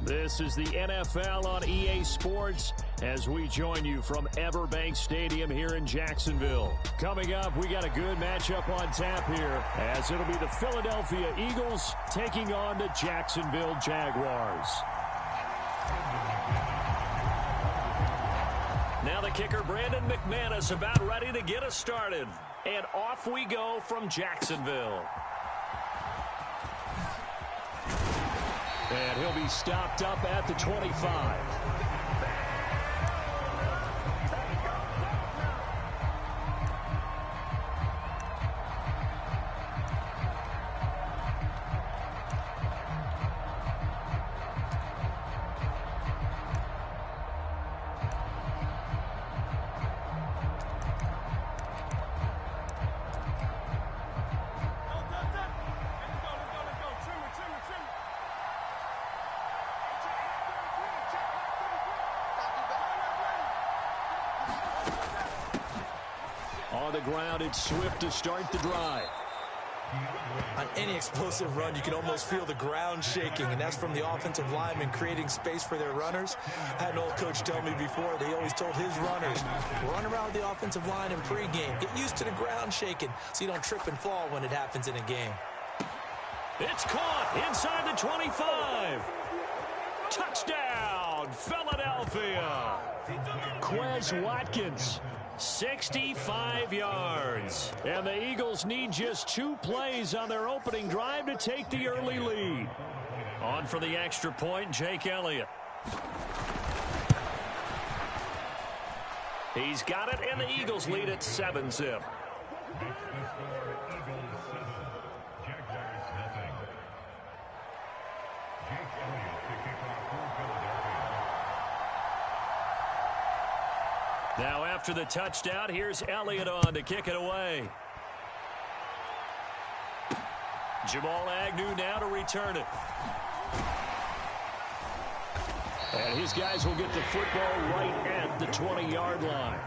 This is the NFL on EA Sports as we join you from Everbank Stadium here in Jacksonville. Coming up, we got a good matchup on tap here as it'll be the Philadelphia Eagles taking on the Jacksonville Jaguars. Now the kicker, Brandon McManus, about ready to get us started. And off we go from Jacksonville. And he'll be stopped up at the 25. On the ground, it's Swift to start the drive. On any explosive run, you can almost feel the ground shaking, and that's from the offensive linemen creating space for their runners. I had an old coach tell me before, they always told his runners, run around the offensive line in pregame. Get used to the ground shaking so you don't trip and fall when it happens in a game. It's caught inside the 25. Touchdown, Philadelphia. Quez Watkins. 65 yards. And the Eagles need just 2 plays on their opening drive to take the early lead. On for the extra point, Jake Elliott. He's got it, and the Eagles lead at 7-zip. Now after the touchdown, here's Elliott on to kick it away. Jamal Agnew now to return it. And his guys will get the football right at the 20-yard line.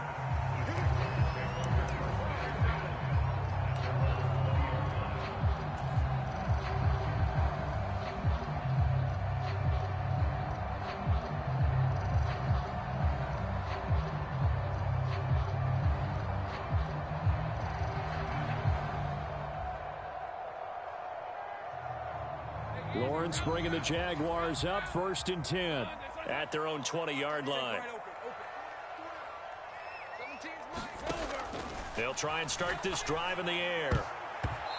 Lawrence bringing the Jaguars up 1st and 10 at their own 20-yard line. They'll try and start this drive in the air.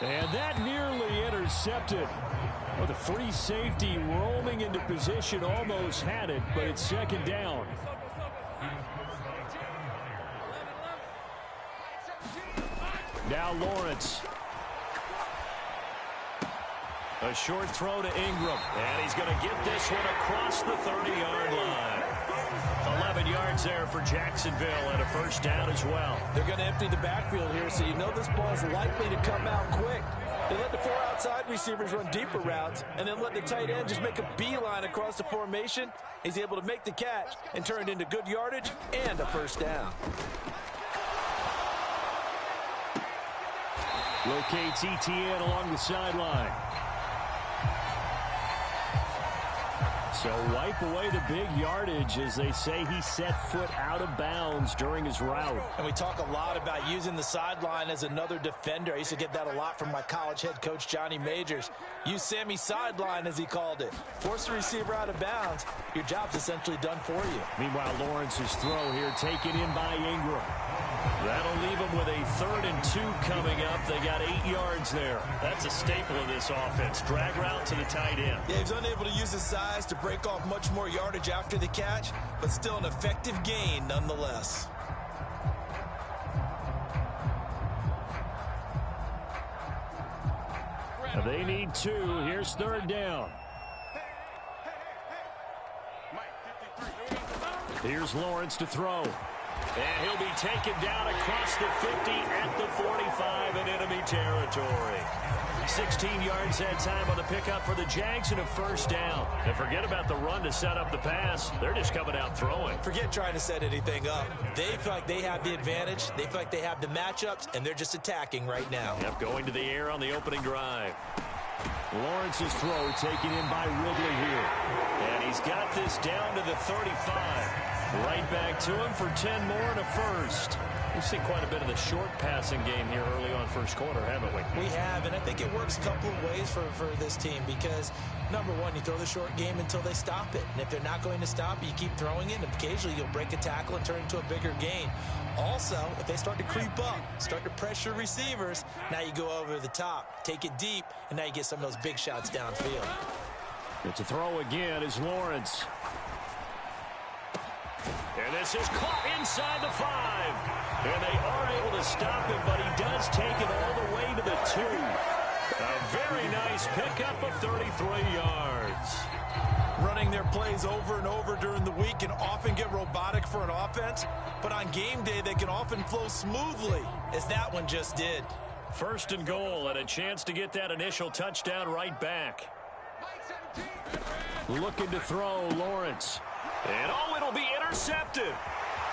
And that nearly intercepted. Well, the free safety roaming into position almost had it, but it's 2nd down. Now Lawrence. A short throw to Ingram. And he's going to get this one across the 30-yard line. 11 yards there for Jacksonville and a 1st down as well. They're going to empty the backfield here, so you know this ball is likely to come out quick. They let the 4 outside receivers run deeper routes and then let the tight end just make a beeline across the formation. He's able to make the catch and turn it into good yardage and a 1st down. Locates ETN along the sideline. So wipe away the big yardage as they say he set foot out of bounds during his route. And we talk a lot about using the sideline as another defender. I used to get that a lot from my college head coach, Johnny Majors. Use Sammy sideline, as he called it. Force the receiver out of bounds. Your job's essentially done for you. Meanwhile, Lawrence's throw here taken in by Ingram. That'll leave them with a 3rd and 2 coming up. They got 8 yards there. That's a staple of this offense. Drag route to the tight end. Yeah, he's unable to use his size to break off much more yardage after the catch, but still an effective gain nonetheless. They need 2. Here's 3rd down. Here's Lawrence to throw. And he'll be taken down across the 50 at the 45 in enemy territory. 16 yards that time on the pickup for the Jags and a 1st down. And forget about the run to set up the pass. They're just coming out throwing. Forget trying to set anything up. They feel like they have the advantage. They feel like they have the matchups, and they're just attacking right now. Yep, going to the air on the opening drive. Lawrence's throw taken in by Ridley here. And he's got this down to the 35. Right back to him for 10 more and a first. We've seen quite a bit of the short passing game here early on first quarter, haven't we? We have, and I think it works a couple of ways for this team because, number one, you throw the short game until they stop it. And if they're not going to stop it, you keep throwing it, and occasionally you'll break a tackle and turn it into a bigger gain. Also, if they start to creep up, start to pressure receivers, now you go over the top, take it deep, and now you get some of those big shots downfield. It's a throw again is Lawrence. And this is caught inside the 5. And they are able to stop him, but he does take it all the way to the 2. A very nice pickup of 33 yards. Running their plays over and over during the week can often get robotic for an offense, but on game day they can often flow smoothly, as that one just did. First and goal, and a chance to get that initial touchdown right back. Looking to throw, Lawrence. And it'll be intercepted.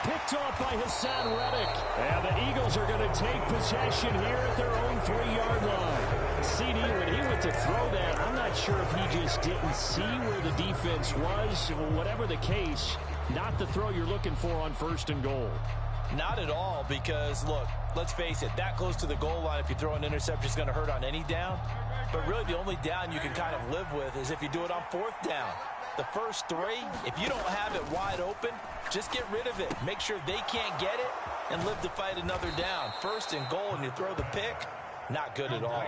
Picked off by Hassan Reddick. And the Eagles are going to take possession here at their own 3-yard line. CD, when he went to throw that, I'm not sure if he just didn't see where the defense was. Whatever the case, not the throw you're looking for on first and goal. Not at all, because, look, let's face it, that close to the goal line, if you throw an interception, is going to hurt on any down. But really the only down you can kind of live with is if you do it on 4th down. The first 3, if you don't have it wide open, just get rid of it. Make sure they can't get it and live to fight another down. First and goal, and you throw the pick, not good at all.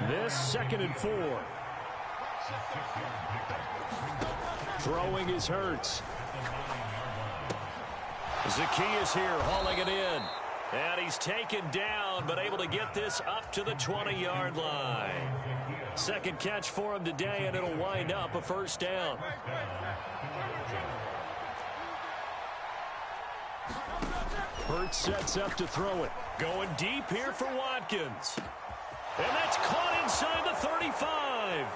This 2nd and 4. Throwing is Hurts. Zacchaeus here hauling it in. And he's taken down, but able to get this up to the 20-yard line. Second catch for him today, and it'll wind up a first down. Hurts sets up to throw it. Going deep here for Watkins. And that's caught inside the 35.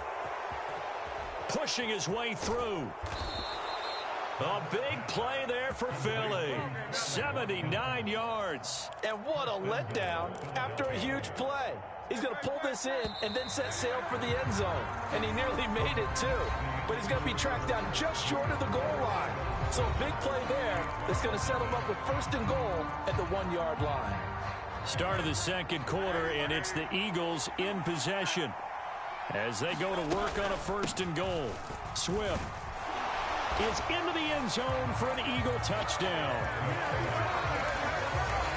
Pushing his way through. A big play there for Philly. 79 yards. And what a letdown after a huge play. He's going to pull this in and then set sail for the end zone. And he nearly made it, too. But he's going to be tracked down just short of the goal line. So a big play there that's going to set him up with first and goal at the 1-yard line. Start of the second quarter, and it's the Eagles in possession as they go to work on a first and goal. Swift is into the end zone for an Eagle touchdown.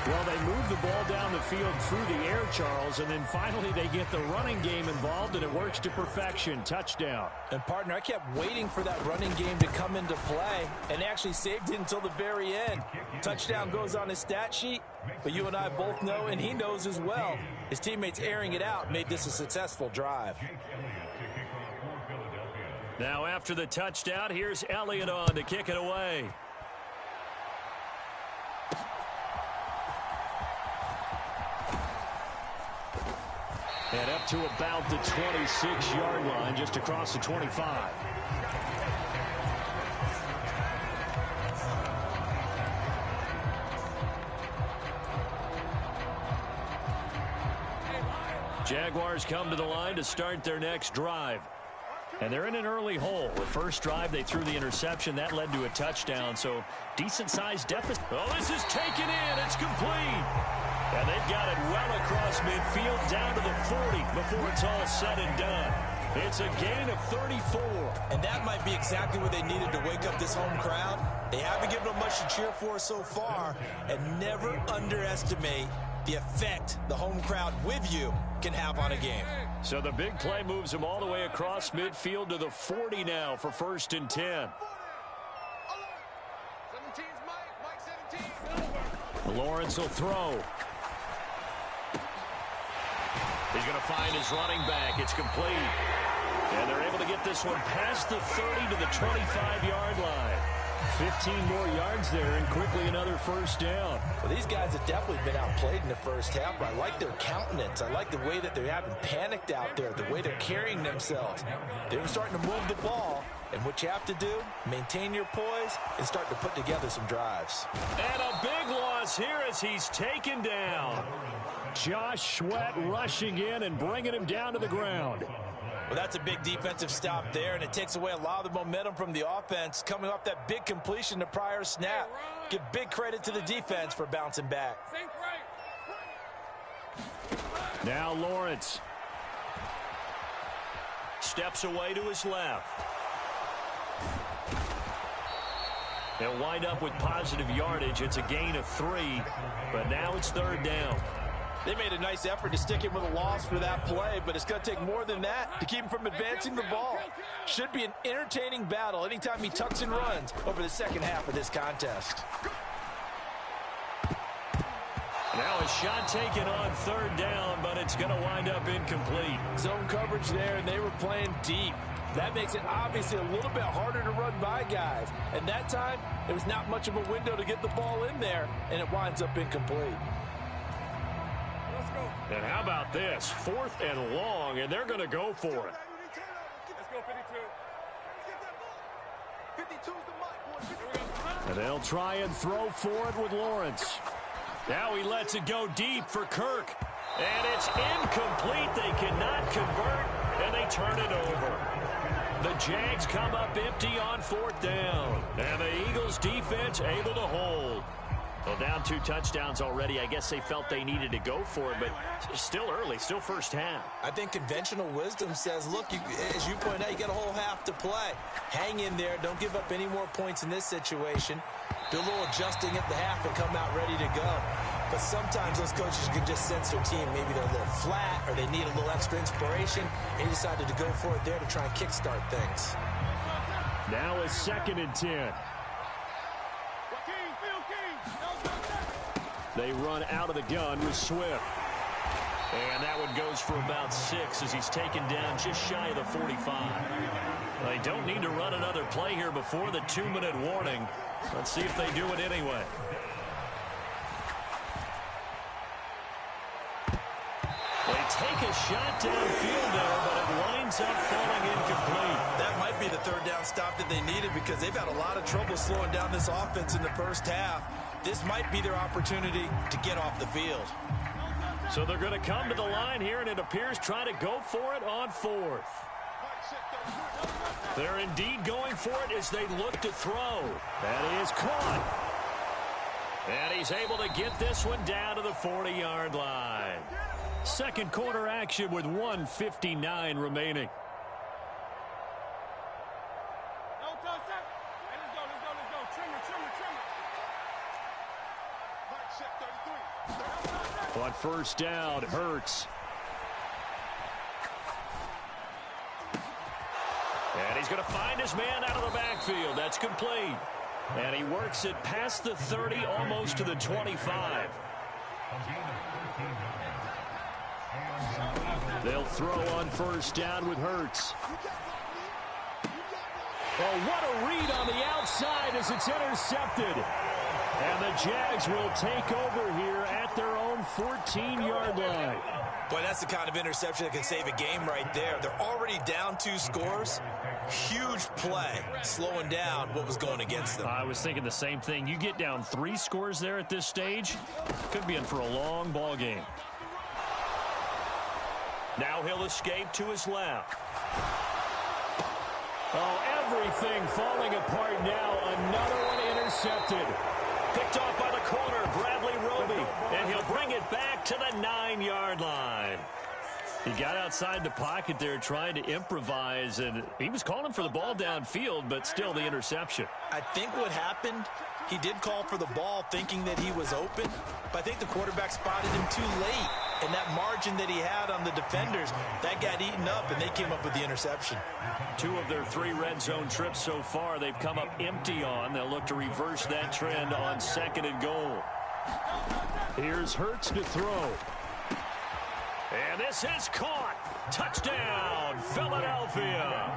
Well, they move the ball down the field through the air, Charles, and then finally they get the running game involved, and it works to perfection. Touchdown. And, partner, I kept waiting for that running game to come into play, and actually saved it until the very end. Touchdown goes on his stat sheet, but you and I both know, and he knows as well, his teammates airing it out made this a successful drive. Now, after the touchdown, here's Elliott on to kick it away. And up to about the 26-yard line, just across the 25. Jaguars come to the line to start their next drive. And they're in an early hole. The first drive, they threw the interception. That led to a touchdown, so decent-sized deficit. Oh, this is taken in. It's complete. And they've got it well across midfield down to the 40 before it's all said and done. It's a gain of 34. And that might be exactly what they needed to wake up this home crowd. They haven't given them much to cheer for so far. And never underestimate the effect the home crowd with you can have on a game. So the big play moves them all the way across midfield to the 40 now for first and 10. Lawrence will throw. He's going to find his running back. It's complete. And they're able to get this one past the 30 to the 25-yard line. 15 more yards there, and quickly another first down. Well, these guys have definitely been outplayed in the first half, but I like their countenance. I like the way that they haven't panicked out there, the way they're carrying themselves. They're starting to move the ball, and what you have to do, maintain your poise and start to put together some drives. And a big loss here as he's taken down. Josh Sweat rushing in and bringing him down to the ground. Well, that's a big defensive stop there, and it takes away a lot of the momentum from the offense coming off that big completion the prior snap. Give big credit to the defense for bouncing back. Now Lawrence steps away to his left. They'll wind up with positive yardage. It's a gain of 3, but now it's 3rd down. They made a nice effort to stick him with a loss for that play, but it's going to take more than that to keep him from advancing the ball. Should be an entertaining battle anytime he tucks and runs over the second half of this contest. Now a shot taken on 3rd down, but it's going to wind up incomplete. Zone coverage there, and they were playing deep. That makes it obviously a little bit harder to run by guys. And that time, there was not much of a window to get the ball in there, and it winds up incomplete. And how about this? 4th and long, and they're going to go for it. Let's go, 52. 52's the mark, boys. And they'll try and throw for it with Lawrence. Now he lets it go deep for Kirk. And it's incomplete. They cannot convert, and they turn it over. The Jags come up empty on 4th down. And the Eagles defense able to hold. Well, down 2 touchdowns already. I guess they felt they needed to go for it, but still early, still first half. I think conventional wisdom says, look, as you point out, you got a whole half to play. Hang in there. Don't give up any more points in this situation. Do a little adjusting at the half and come out ready to go. But sometimes those coaches can just sense their team. Maybe they're a little flat or they need a little extra inspiration. And he decided to go for it there to try and kickstart things. Now a 2nd and 10. They run out of the gun with Swift. And that one goes for about 6 as he's taken down just shy of the 45. They don't need to run another play here before the 2-minute warning. Let's see if they do it anyway. They take a shot downfield there, but it winds up falling incomplete. That might be the 3rd down stop that they needed because they've had a lot of trouble slowing down this offense in the first half. This might be their opportunity to get off the field. So they're going to come to the line here, and it appears trying to go for it on 4th. They're indeed going for it as they look to throw. That is caught. And he's able to get this one down to the 40-yard line. 2nd quarter action with 1:59 remaining. On 1st down, Hurts. And he's going to find his man out of the backfield. That's complete. And he works it past the 30, almost to the 25. They'll throw on 1st down with Hurts. Oh, what a read on the outside as it's intercepted. And the Jags will take over here at their own 14-yard line. Boy, that's the kind of interception that can save a game right there. They're already down 2 scores. Huge play, slowing down what was going against them. I was thinking the same thing. You get down 3 scores there at this stage, could be in for a long ball game. Now he'll escape to his left. Oh, everything falling apart now. Another one intercepted. Picked off by the corner, Bradley Roby. And he'll bring it back to the 9-yard line. He got outside the pocket there trying to improvise, and he was calling for the ball downfield, but still the interception. I think what happened, he did call for the ball thinking that he was open, but I think the quarterback spotted him too late. And that margin that he had on the defenders, that got eaten up, and they came up with the interception. 2 of their 3 red zone trips so far, they've come up empty on. They'll look to reverse that trend on 2nd and goal. Here's Hurts to throw. And this is caught. Touchdown, Philadelphia.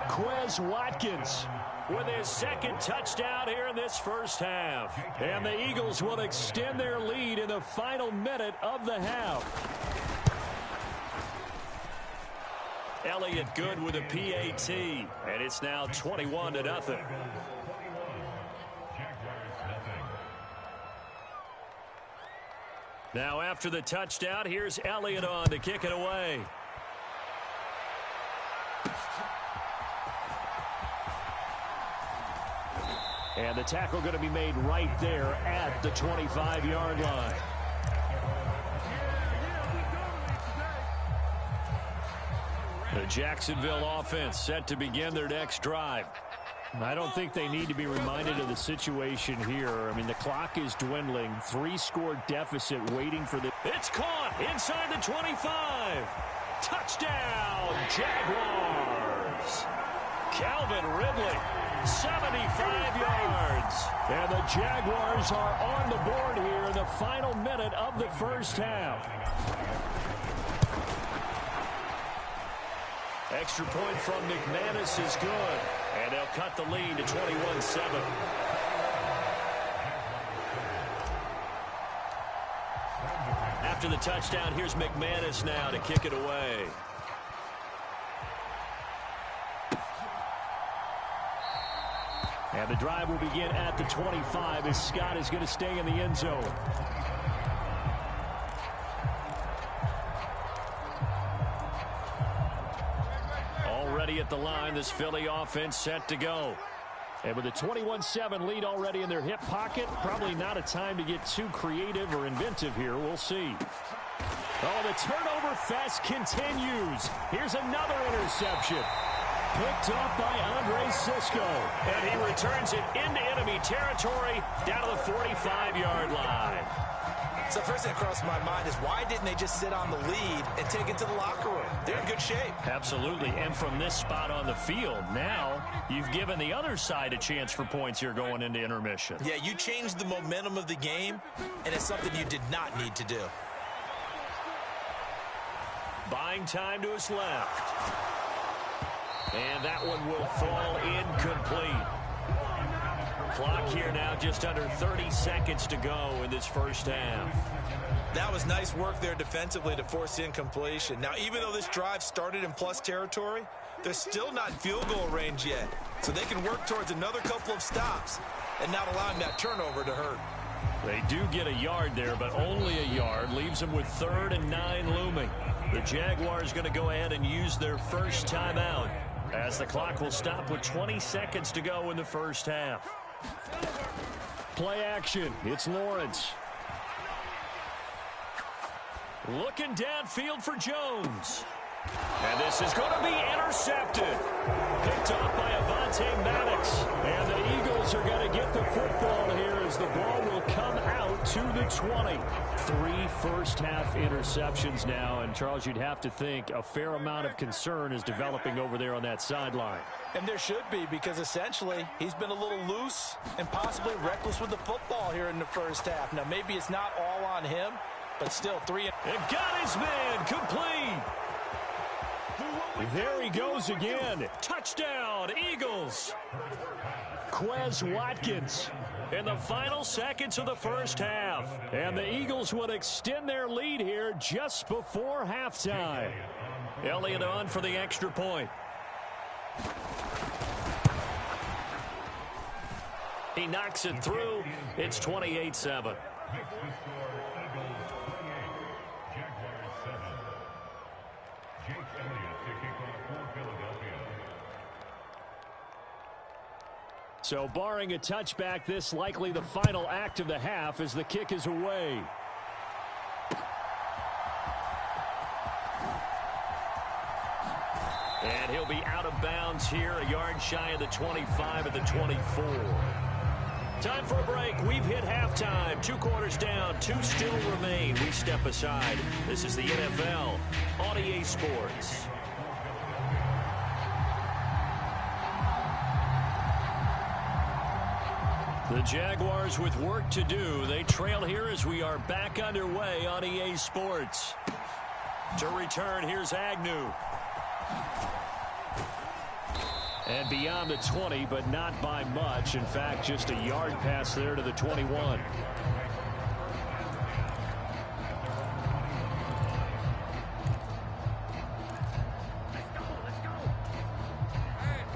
Quez Watkins with his 2nd touchdown here in this first half. And the Eagles will extend their lead in the final minute of the half. Elliott Good with a PAT, and it's now 21-0. Now after the touchdown, here's Elliott on to kick it away. And the tackle going to be made right there at the 25-yard line. The Jacksonville offense set to begin their next drive. I don't think they need to be reminded of the situation here. I mean, the clock is dwindling. 3-score deficit waiting for the... It's caught inside the 25. Touchdown, Jaguars. Calvin Ridley, 75 yards. And the Jaguars are on the board here in the final minute of the first half. Extra point from McManus is good. And they'll cut the lead to 21-7. After the touchdown, here's McManus now to kick it away. And the drive will begin at the 25 as Scott is going to stay in the end zone. Already at the line, this Philly offense set to go. And with a 21-7 lead already in their hip pocket, probably not a time to get too creative or inventive here. We'll see. Oh, the turnover fest continues. Here's another interception. Picked up by Andre Cisco. And he returns it into enemy territory down to the 45-yard line. So first thing that crossed my mind is why didn't they just sit on the lead and take it to the locker room? They're in good shape. Absolutely. And from this spot on the field, now you've given the other side a chance for points here going into intermission. Yeah, you changed the momentum of the game, and it's something you did not need to do. Buying time to his left. And that one will fall incomplete. Clock here now just under 30 seconds to go in this first half. That was nice work there defensively to force incompletion. Now, even though this drive started in plus territory, they're still not in field goal range yet. So they can work towards another couple of stops and not allowing that turnover to hurt. They do get a yard there, but only a yard. Leaves them with 3rd and 9 looming. The Jaguars going to go ahead and use their first timeout as the clock will stop with 20 seconds to go in the first half. Play action. It's Lawrence. Looking downfield for Jones. And this is going to be intercepted. Picked off by Avonte Maddox. And the Eagles are going to get the football here as the ball will come out to the 20. 3 first-half interceptions now. And, Charles, you'd have to think a fair amount of concern is developing over there on that sideline. And there should be, because essentially he's been a little loose and possibly reckless with the football here in the first half. Now, maybe it's not all on him, but still 3. And got his man complete. There he goes again. Touchdown, Eagles. Quez Watkins in the final seconds of the first half. And the Eagles would extend their lead here just before halftime. Elliott on for the extra point. He knocks it through. It's 28-7. So barring a touchback, this likely the final act of the half as the kick is away. And he'll be out of bounds here, a yard shy of the 25 at the 24. Time for a break. We've hit halftime. 2 quarters down, 2 still remain. We step aside. This is the NFL on EA Sports. The Jaguars with work to do. They trail here as we are back underway on EA Sports. To return, here's Agnew. And beyond the 20, but not by much. In fact, just a yard pass there to the 21.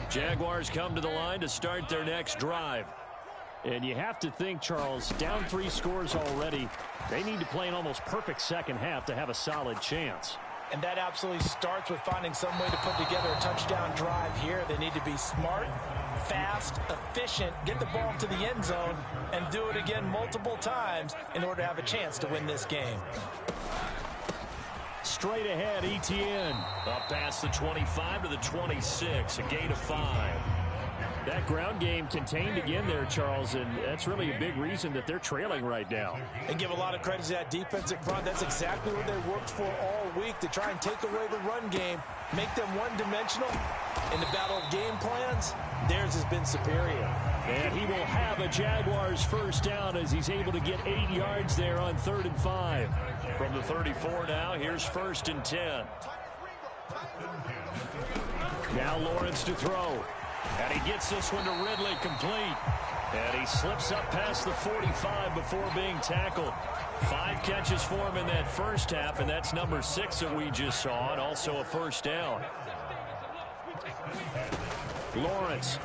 Jaguars come to the line to start their next drive. And you have to think, Charles, down 3 scores already. They need to play an almost perfect second half to have a solid chance. And that absolutely starts with finding some way to put together a touchdown drive here. They need to be smart, fast, efficient, get the ball to the end zone, and do it again multiple times in order to have a chance to win this game. Straight ahead, Etienne. Up past the 25 to the 26, a gain of 5. That ground game contained again there, Charles, and that's really a big reason that they're trailing right now. And give a lot of credit to that defensive front. That's exactly what they worked for all week, to try and take away the run game, make them one-dimensional. In the battle of game plans, theirs has been superior. And he will have a Jaguars first down as he's able to get 8 yards there on 3rd and 5. From the 34 now, here's 1st and 10. Now Lawrence to throw. And he gets this one to Ridley, complete. And he slips up past the 45 before being tackled. 5 catches for him in that first half, and that's number 6 that we just saw, and also a first down. Lawrence.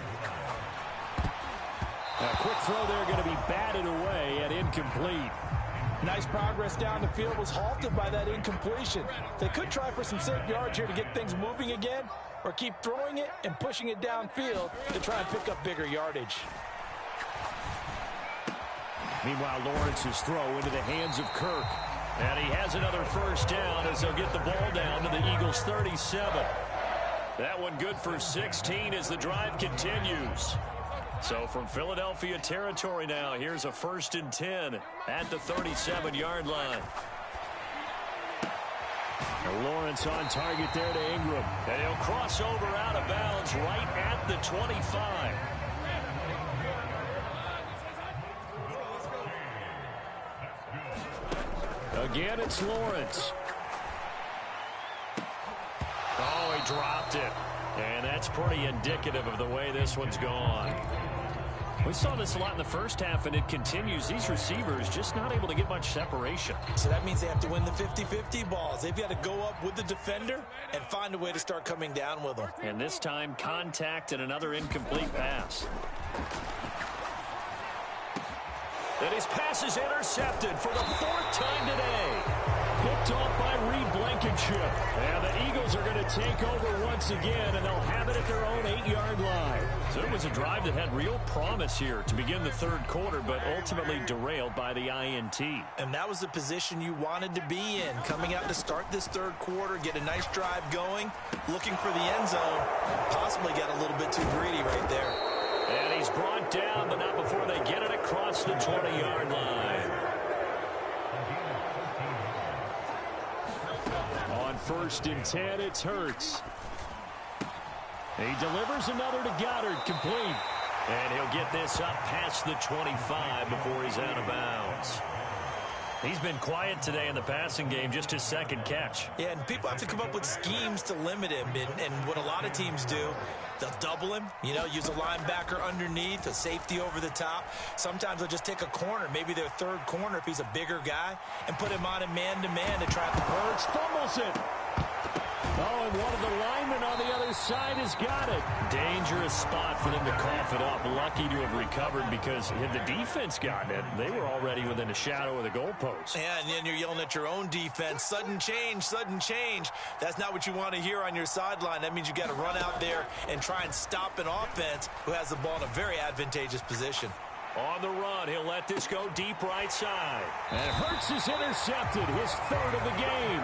A quick throw there, going to be batted away and incomplete. Nice progress down the field, was halted by that incompletion. They could try for some safe yards here to get things moving again, or keep throwing it and pushing it downfield to try and pick up bigger yardage. Meanwhile, Lawrence's throw into the hands of Kirk. And he has another first down as they'll get the ball down to the Eagles' 37. That one good for 16 as the drive continues. So from Philadelphia territory now, here's a 1st and 10 at the 37-yard line. And Lawrence on target there to Ingram. And he'll cross over out of bounds right at the 25. Again, it's Lawrence. Oh, he dropped it. And that's pretty indicative of the way this one's gone. We saw this a lot in the first half, and it continues. These receivers just not able to get much separation. So that means they have to win the 50-50 balls. They've got to go up with the defender and find a way to start coming down with them. And this time, contact and another incomplete pass. And his pass is intercepted for the 4th time today. Picked off by Reed Blankenship. And the Eagles are going to take over once again, and they'll have it at their own 8-yard line. So it was a drive that had real promise here to begin the 3rd quarter, but ultimately derailed by the INT. And that was the position you wanted to be in, coming out to start this 3rd quarter, get a nice drive going, looking for the end zone, possibly got a little bit too greedy right there. And he's brought down, but not before they get it across the 20-yard line. On 1st and 10, it's Hurts. He delivers another to Goddard, complete. And he'll get this up past the 25 before he's out of bounds. He's been quiet today in the passing game, just his 2nd catch. Yeah, and people have to come up with schemes to limit him. And what a lot of teams do, they'll double him, use a linebacker underneath, a safety over the top. Sometimes they'll just take a corner, maybe their 3rd corner if he's a bigger guy, and put him on a man-to-man to try to Hurts fumbles it. Oh, and one of the linemen on the other side has got it. Dangerous spot for them to cough it up. Lucky to have recovered because had the defense gotten it, they were already within a shadow of the goalpost. Yeah, and then you're yelling at your own defense. Sudden change, sudden change. That's not what you want to hear on your sideline. That means you got to run out there and try and stop an offense who has the ball in a very advantageous position. On the run, he'll let this go deep right side. And Hurts is intercepted, his 3rd of the game.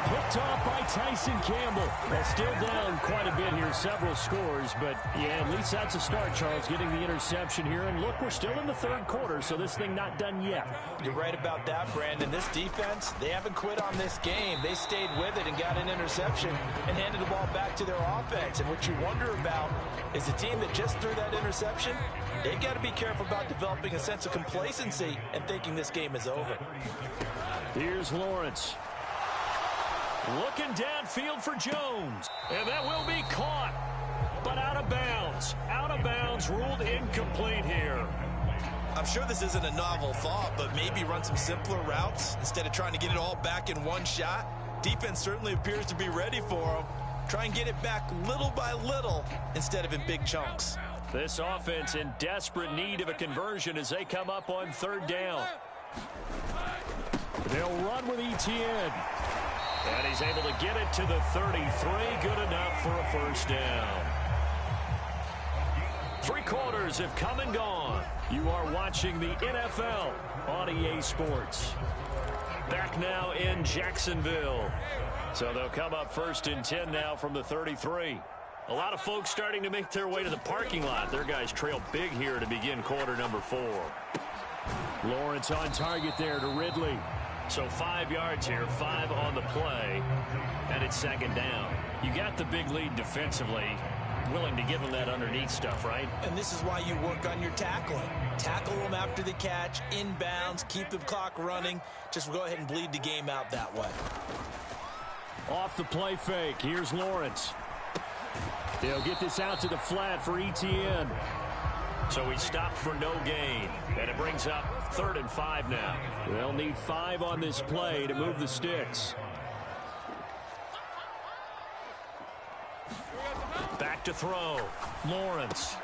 Picked off by Tyson Campbell. Well, still down quite a bit here, several scores. But, yeah, at least that's a start, Charles, getting the interception here. And, look, we're still in the 3rd quarter, so this thing not done yet. You're right about that, Brandon. This defense, they haven't quit on this game. They stayed with it and got an interception and handed the ball back to their offense. And what you wonder about is the team that just threw that interception, they've got to be careful about developing a sense of complacency and thinking this game is over. Here's Lawrence. Looking downfield for Jones. And that will be caught. But out of bounds. Out of bounds, ruled incomplete here. I'm sure this isn't a novel thought, but maybe run some simpler routes instead of trying to get it all back in one shot. Defense certainly appears to be ready for them. Try and get it back little by little instead of in big chunks. This offense in desperate need of a conversion as they come up on third down. They'll run with Etienne. And he's able to get it to the 33. Good enough for a first down. 3 quarters have come and gone. You are watching the NFL on EA Sports. Back now in Jacksonville. So they'll come up first and 10 now from the 33. A lot of folks starting to make their way to the parking lot. Their guys trail big here to begin quarter number 4. Lawrence on target there to Ridley. So 5 yards here, 5 on the play, and it's second down. You got the big lead defensively, willing to give them that underneath stuff, right? And this is why you work on your tackling. Tackle them after the catch, inbounds, keep the clock running. Just go ahead and bleed the game out that way. Off the play fake, here's Lawrence. They'll get this out to the flat for Etienne. So he stopped for no gain, and it brings up 3rd and 5 now. They'll need 5 on this play to move the sticks. Back to throw. Lawrence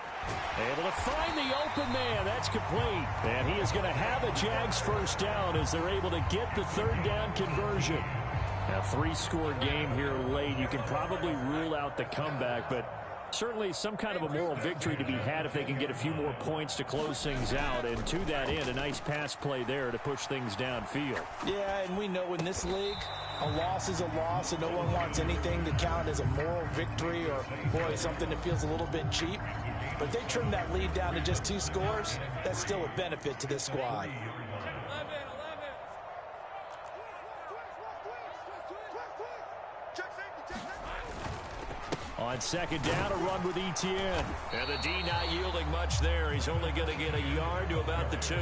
able to find the open man. That's complete. And he is going to have a Jags first down as they're able to get the 3rd down conversion. Now, 3-score game here late. You can probably rule out the comeback, but certainly some kind of a moral victory to be had if they can get a few more points to close things out. And to that end, a nice pass play there to push things downfield. Yeah, and we know in this league, a loss is a loss, and no one wants anything to count as a moral victory or, boy, something that feels a little bit cheap. But if they trim that lead down to just 2 scores, that's still a benefit to this squad. On second down, a run with Etienne. And the D not yielding much there. He's only going to get a yard to about the 2.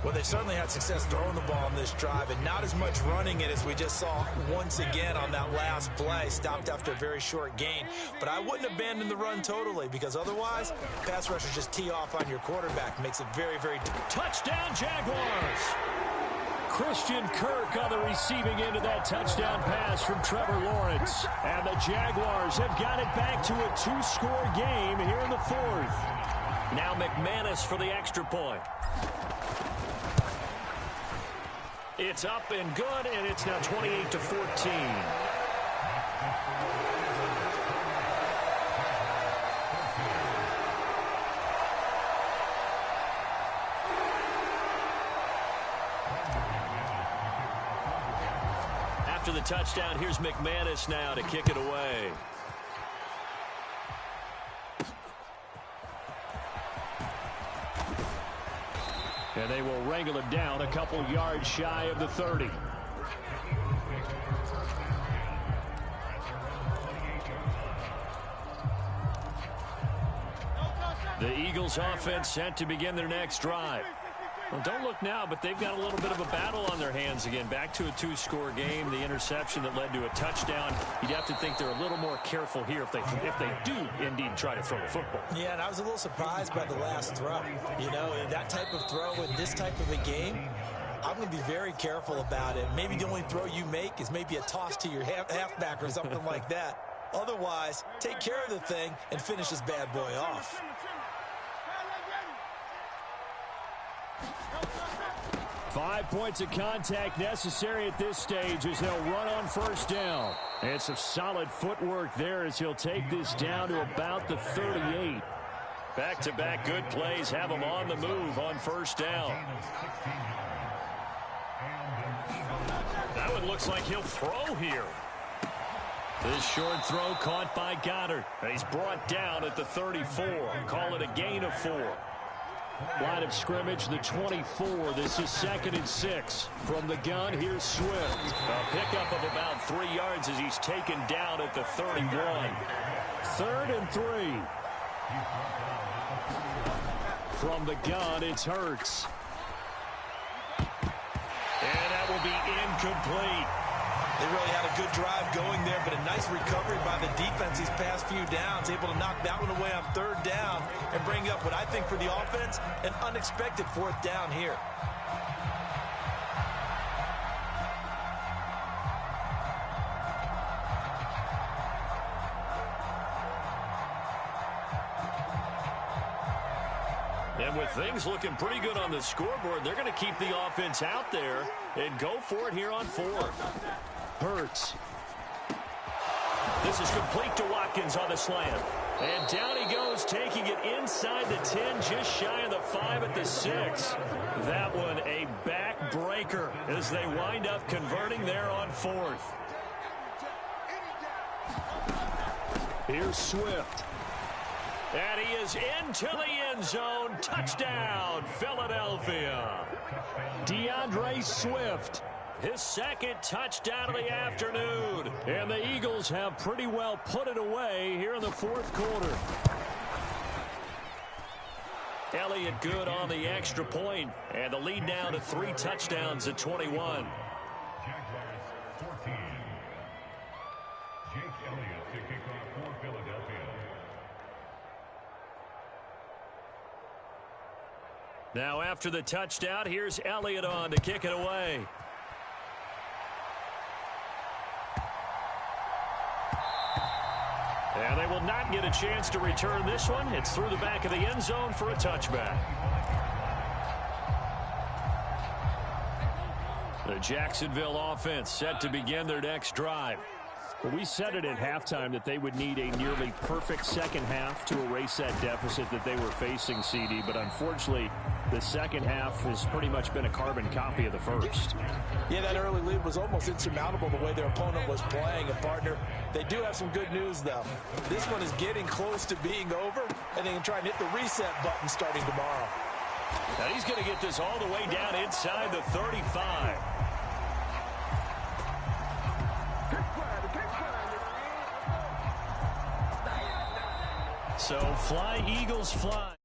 Well, they certainly had success throwing the ball on this drive, and not as much running it as we just saw once again on that last play. Stopped after a very short gain. But I wouldn't abandon the run totally, because otherwise, pass rushers just tee off on your quarterback. Makes it very, very... Touchdown, Jaguars! Christian Kirk on the receiving end of that touchdown pass from Trevor Lawrence. And the Jaguars have got it back to a 2-score game here in the 4th. Now McManus for the extra point. It's up and good, and it's now 28-14. After the touchdown, here's McManus now to kick it away. And they will wrangle it down a couple yards shy of the 30. The Eagles offense set to begin their next drive. Well, don't look now, but they've got a little bit of a battle on their hands again. Back to a 2-score game. The interception that led to a touchdown. You'd have to think they're a little more careful here if they do indeed try to throw the football. Yeah, and I was a little surprised by the last throw. You know, that type of throw in this type of a game, I'm going to be very careful about it. Maybe the only throw you make is maybe a toss to your halfback or something like that. Otherwise, take care of the thing and finish this bad boy off. 5 points of contact necessary at this stage as they'll run on first down. And some solid footwork there as he'll take this down to about the 38. Back-to-back good plays have him on the move on first down. That one looks like he'll throw here. This short throw caught by Goddard. And he's brought down at the 34. Call it a gain of 4. Line of scrimmage, the 24. This is 2nd and 6. From the gun, here's Swift. A pickup of about 3 yards as he's taken down at the 31. 3rd and 3. From the gun, it's Hurts. And that will be incomplete. They really had a good drive going there, but a nice recovery by the defense these past few downs, able to knock that one away on 3rd down and bring up what I think for the offense, an unexpected 4th down here. with things looking pretty good on the scoreboard, they're going to keep the offense out there and go for it here on fourth. Hurts. This is complete to Watkins on the slant. And down he goes, taking it inside the 10, just shy of the 5 at the 6. That one a backbreaker as they wind up converting there on fourth. Here's Swift. And he is into the end zone. Touchdown, Philadelphia. DeAndre Swift. His second touchdown of the afternoon. And the Eagles have pretty well put it away here in the fourth quarter. Elliott good on the extra point. And the lead now to 3 touchdowns at 21. Jaguars 14. Jake Elliott to kick off for Philadelphia. Now after the touchdown, here's Elliott on to kick it away. And they will not get a chance to return this one. It's through the back of the end zone for a touchback. The Jacksonville offense set to begin their next drive. Well, we said it at halftime that they would need a nearly perfect second half to erase that deficit that they were facing, CD. But unfortunately, the second half has pretty much been a carbon copy of the first. Yeah, that early lead was almost insurmountable the way their opponent was playing. And, partner, they do have some good news, though. This one is getting close to being over, and they can try and hit the reset button starting tomorrow. Now he's going to get this all the way down inside the 35. So fly, Eagles, fly.